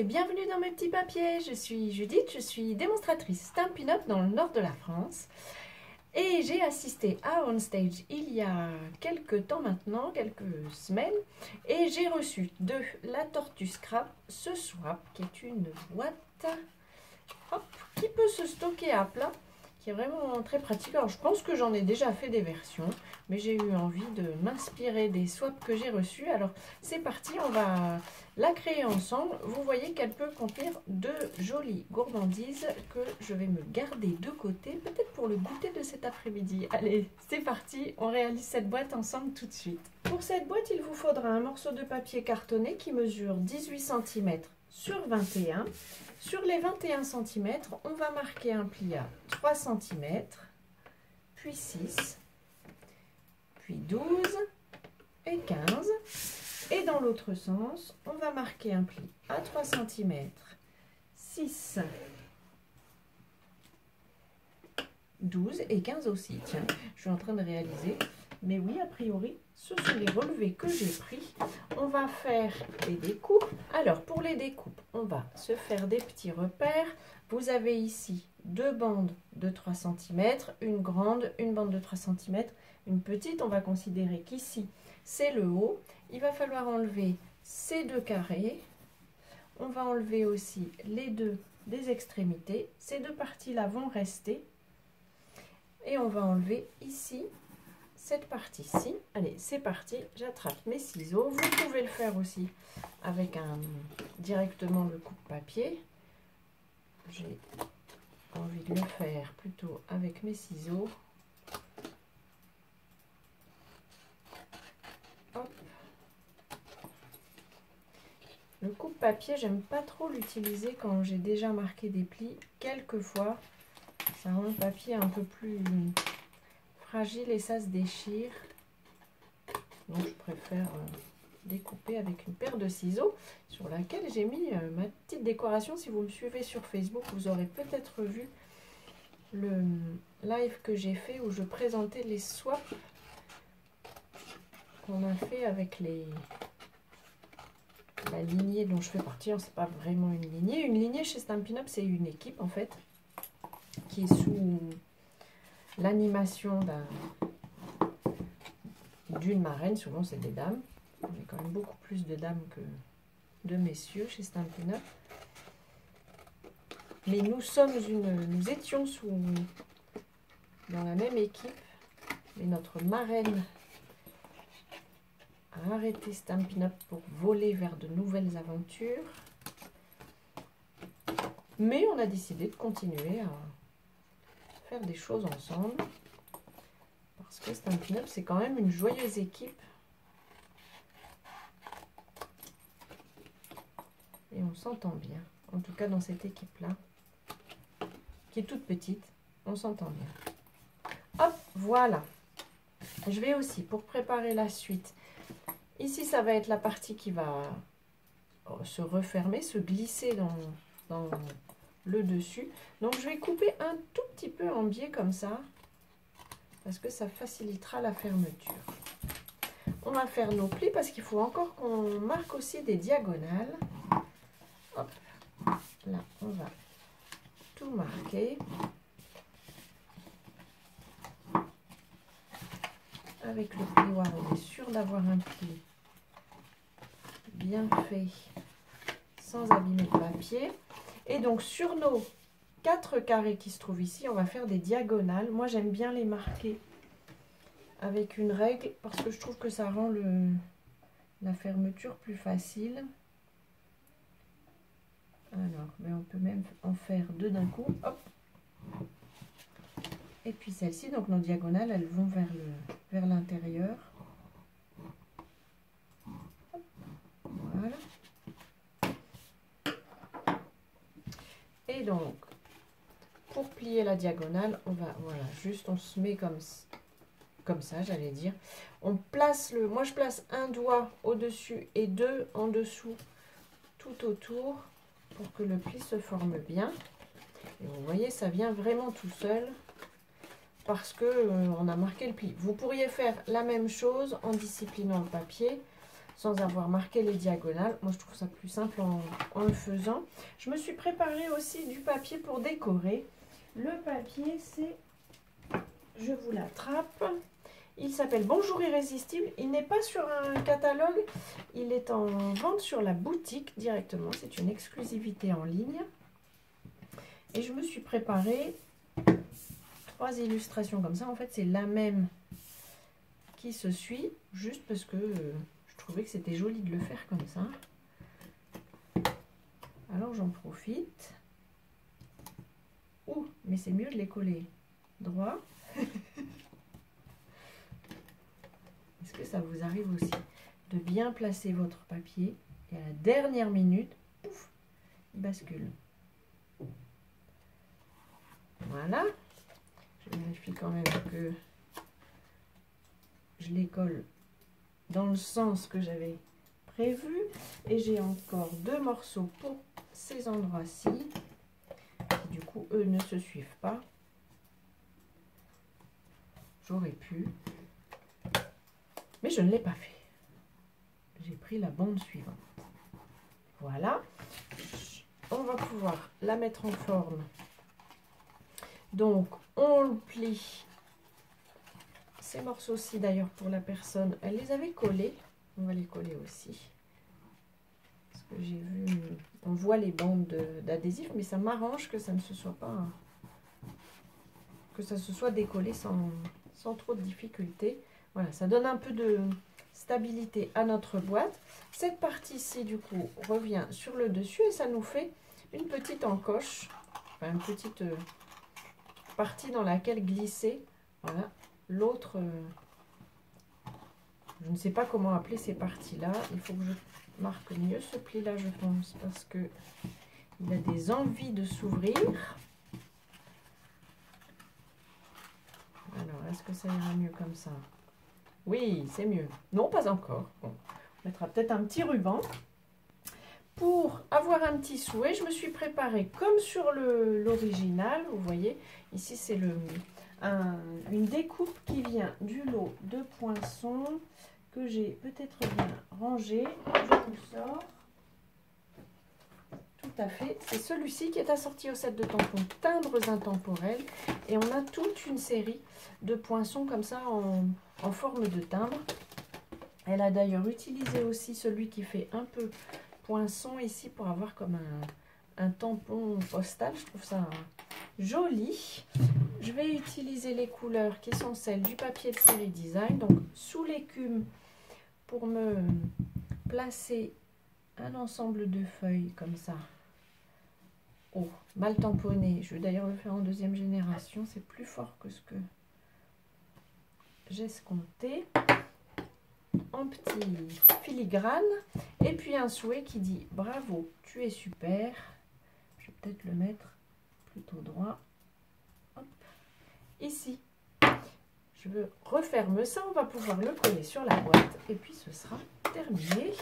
et bienvenue dans mes petits papiers. Je suis Judith, je suis démonstratrice Stampin' Up dans le nord de la France. Et j'ai assisté à OnStage il y a quelques temps maintenant, quelques semaines. Et j'ai reçu de la Tortue Scrap ce swap, qui est une boîte qui peut se stocker à plat, qui est vraiment très pratique. Alors je pense que j'en ai déjà fait des versions, mais j'ai eu envie de m'inspirer des swaps que j'ai reçus. Alors c'est parti, on va la créer ensemble. Vous voyez qu'elle peut contenir de jolies gourmandises que je vais me garder de côté, peut-être pour le goûter de cet après-midi. Allez, c'est parti, on réalise cette boîte ensemble tout de suite. Pour cette boîte, il vous faudra un morceau de papier cartonné qui mesure 18 cm sur 21. Sur les 21 cm, on va marquer un pli à 3 cm, puis 6, puis 12 et 15. Et dans l'autre sens, on va marquer un pli à 3 cm, 6, 12 et 15 aussi. Tiens, je suis en train de réaliser. Mais oui, a priori, ce sont les relevés que j'ai pris. On va faire les découpes. Alors, pour les découpes, on va se faire des petits repères. Vous avez ici deux bandes de 3 cm, une grande, une bande de 3 cm, une petite. On va considérer qu'ici, c'est le haut. Il va falloir enlever ces deux carrés. On va enlever aussi les deux des extrémités. Ces deux parties-là vont rester. Et on va enlever ici cette partie-ci. Allez, c'est parti, j'attrape mes ciseaux. Vous pouvez le faire aussi avec directement le coupe-papier. J'ai envie de le faire plutôt avec mes ciseaux. Hop. Le coupe-papier, j'aime pas trop l'utiliser quand j'ai déjà marqué des plis. Quelquefois, ça rend le papier un peu plus fragile et ça se déchire. Donc je préfère découper avec une paire de ciseaux sur laquelle j'ai mis ma petite décoration. Si vous me suivez sur Facebook, vous aurez peut-être vu le live que j'ai fait où je présentais les swaps qu'on a fait avec la lignée dont je fais partie. C'est pas vraiment une lignée. Une lignée chez Stampin' Up, c'est une équipe en fait qui est sous l'animation d'une marraine. Souvent c'est des dames. On a quand même beaucoup plus de dames que de messieurs chez Stampin' Up. Mais nous étions dans la même équipe. Mais notre marraine a arrêté Stampin' Up pour voler vers de nouvelles aventures. Mais on a décidé de continuer à faire des choses ensemble. Parce que Stampin' Up, c'est quand même une joyeuse équipe. Et on s'entend bien. En tout cas, dans cette équipe-là, qui est toute petite, on s'entend bien. Hop, voilà. Je vais aussi, pour préparer la suite, ici, ça va être la partie qui va se refermer, se glisser dans le dessus. Donc, je vais couper un tout petit peu en biais comme ça, parce que ça facilitera la fermeture. On va faire nos plis parce qu'il faut encore qu'on marque aussi des diagonales. Hop, là, on va tout marquer. Avec le plioir, on est sûr d'avoir un pli bien fait, sans abîmer le papier. Et donc, sur nos 4 carrés qui se trouvent ici, on va faire des diagonales. Moi, j'aime bien les marquer avec une règle parce que je trouve que ça rend la fermeture plus facile. Alors, mais on peut même en faire 2 d'un coup. Hop. Et puis celle-ci, donc nos diagonales, elles vont vers l'intérieur. Voilà. Et donc, pour plier la diagonale, on va, voilà, juste on se met comme ça, j'allais dire. On place moi je place un doigt au-dessus et 2 en dessous, tout autour, pour que le pli se forme bien. Et vous voyez, ça vient vraiment tout seul, parce que on a marqué le pli. Vous pourriez faire la même chose en disciplinant le papier, sans avoir marqué les diagonales. Moi, je trouve ça plus simple en le faisant. Je me suis préparé aussi du papier pour décorer. Le papier, c'est... Je vous l'attrape. Il s'appelle Bonjour Irrésistible. Il n'est pas sur un catalogue. Il est en vente sur la boutique directement. C'est une exclusivité en ligne. Et je me suis préparé 3 illustrations comme ça. En fait, c'est la même qui se suit. Juste parce que je trouvais que c'était joli de le faire comme ça. Alors, j'en profite. Ouh, mais c'est mieux de les coller droit. Est-ce que ça vous arrive aussi de bien placer votre papier et à la dernière minute, pouf, il bascule. Voilà. Je vérifie quand même que je les colle dans le sens que j'avais prévu. Et j'ai encore 2 morceaux pour ces endroits-ci. Du coup, eux ne se suivent pas. J'aurais pu. Mais je ne l'ai pas fait. J'ai pris la bande suivante. Voilà. On va pouvoir la mettre en forme. Donc, on le plie. Ces morceaux-ci, d'ailleurs, pour la personne, elle les avait collés. On va les coller aussi. Parce que j'ai vu... On voit les bandes d'adhésif, mais ça m'arrange que ça ne se soit pas... Que ça se soit décollé sans trop de difficulté. Voilà, ça donne un peu de stabilité à notre boîte. Cette partie-ci, du coup, revient sur le dessus et ça nous fait une petite encoche, enfin, une petite partie dans laquelle glisser. Voilà, l'autre, je ne sais pas comment appeler ces parties-là. Il faut que je marque mieux ce pli-là, je pense, parce que il a des envies de s'ouvrir. Alors, est-ce que ça ira mieux comme ça ? Oui, c'est mieux. Non, pas encore. Bon, on mettra peut-être un petit ruban. Pour avoir un petit souhait, je me suis préparée comme sur l'original. Vous voyez, ici c'est une découpe qui vient du lot de poinçons que j'ai peut-être bien rangé. Je vous sors. Tout à fait. C'est celui-ci qui est assorti au set de tampons timbres intemporels. Et on a toute une série de poinçons comme ça en forme de timbre. Elle a d'ailleurs utilisé aussi celui qui fait un peu poinçon ici pour avoir comme un tampon postal. Je trouve ça joli. Je vais utiliser les couleurs qui sont celles du papier de série design. Donc sous l'écume pour me placer un ensemble de feuilles comme ça. Oh, mal tamponné. Je vais d'ailleurs le faire en 2e génération. C'est plus fort que ce que j'ai escompté. En petit filigrane. Et puis un souhait qui dit bravo, tu es super. Je vais peut-être le mettre plutôt droit. Hop, ici. Je veux refermer ça. On va pouvoir le coller sur la boîte. Et puis ce sera terminé.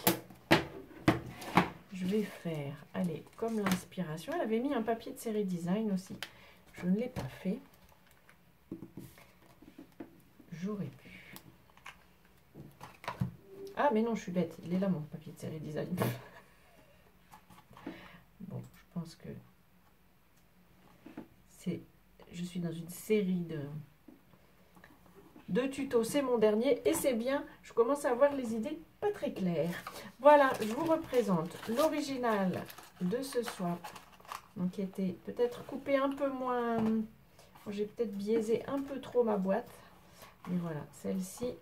Je vais faire, allez, comme l'inspiration. Elle avait mis un papier de série design aussi. Je ne l'ai pas fait. J'aurais pu. Ah, mais non, je suis bête. Il est là, mon papier de série design. Bon, je pense que c'est... Je suis dans une série de tutos. C'est mon dernier et c'est bien. Je commence à avoir les idées pas très claires. Voilà, je vous représente l'original de ce swap. Donc, qui était peut-être coupé un peu moins... J'ai peut-être biaisé un peu trop ma boîte. Mais voilà, celle-ci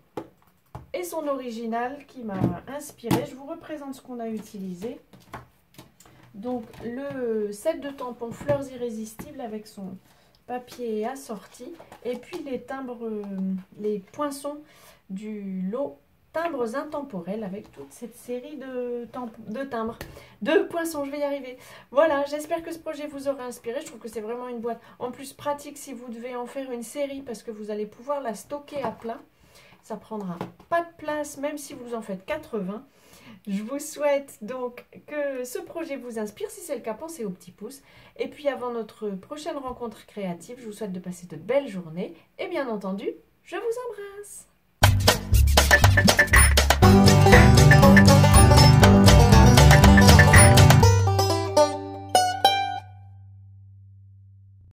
et son original qui m'a inspiré. Je vous représente ce qu'on a utilisé. Donc, le set de tampons Fleurs Irrésistibles avec son papier assorti. Et puis, les timbres, les poinçons du lot Timbres Intemporels avec toute cette série de timbres, de poinçons, je vais y arriver. Voilà, j'espère que ce projet vous aura inspiré. Je trouve que c'est vraiment une boîte en plus pratique si vous devez en faire une série parce que vous allez pouvoir la stocker à plat. Ça prendra pas de place même si vous en faites 80. Je vous souhaite donc que ce projet vous inspire. Si c'est le cas, pensez au petit pouce. Et puis avant notre prochaine rencontre créative, je vous souhaite de passer de belles journées. Et bien entendu, je vous embrasse.